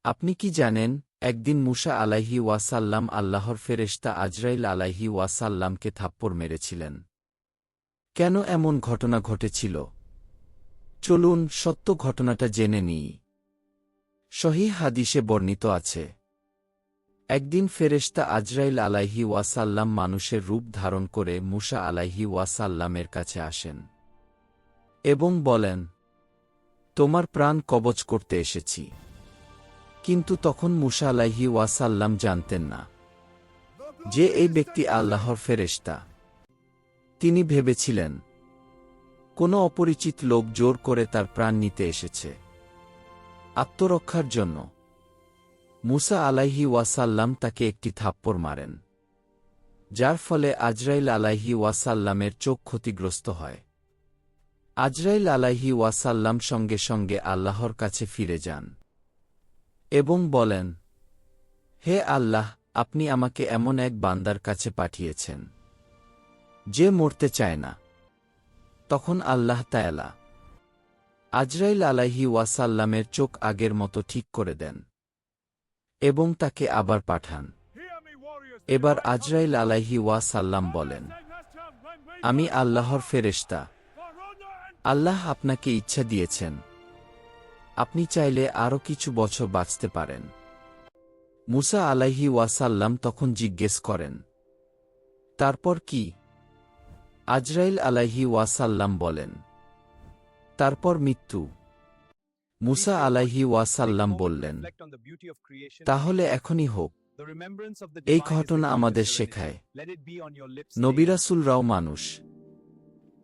আপনি কি জানেন, একদিন মুসা আলাইহি ওয়াসাল্লাম আল্লাহর ফেরেশতা আজরাইল আলাইহি ওয়াসাল্লামকে থাপ্পড় মেরেছিলেন। কেন এমন ঘটনা ঘটেছিল? চলুন সত্য ঘটনাটা জেনে নিই। সহিহ হাদিসে বর্ণিত আছে, একদিন ফেরেশতা আজরাইল আলাইহি ওয়াসাল্লাম মানুষের রূপ ধারণ করে মুসা আলাইহি ওয়াসাল্লামের কাছে আসেন এবং বলেন, তোমার প্রাণ কবজ করতে এসেছি। কিন্তু তখন মুসা আলাইহি ওয়াসাল্লাম জানতেন না যে এই ব্যক্তি আল্লাহর ফেরেশতা। তিনি ভেবেছিলেন কোনো অপরিচিত লোক জোর করে তার প্রাণ নিতে এসেছে আত্মরক্ষার জন্য। মুসা আলাইহি ওয়াসাল্লাম তাকে একটি থাপ্পড় মারেন, যার ফলে আজরাইল আলাইহি ওয়াসাল্লামের চোখ ক্ষতিগ্রস্ত হয়। আজরাইল আলাইহি ওয়াসাল্লাম সঙ্গে সঙ্গে আল্লাহর কাছে ফিরে যান এবং বলেন, হে আল্লাহ, আপনি আমাকে এমন এক বান্দার কাছে পাঠিয়েছেন যে মরতে চায় না। তখন আল্লাহ তাআলা আজরাইল আলাইহি ওয়াসাল্লামের চোখ আগের মতো ঠিক করে দেন এবং তাকে আবার পাঠান। এবার আজরাইল আলাইহি ওয়াসাল্লাম বলেন, আমি আল্লাহর ফেরেশতা। আল্লাহ আপনাকে ইচ্ছা দিয়েছেন, আপনি চাইলে আরও কিছু বছর বাঁচতে পারেন। মুসা আলাইহি ওয়াসাল্লাম তখন জিজ্ঞেস করেন, তারপর কি? আজরাইল আলাইহি ওয়াসাল্লাম বলেন, তারপর মৃত্যু। মুসা আলাইহি ওয়াসাল্লাম বললেন, তাহলে এখনই হোক। এই ঘটনা আমাদের শেখায়, নবিরাসুলরাও মানুষ,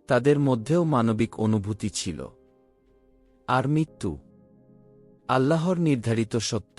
তাদের মধ্যেও মানবিক অনুভূতি ছিল। আর মৃত্যু আল্লাহর নির্ধারিত সত্য।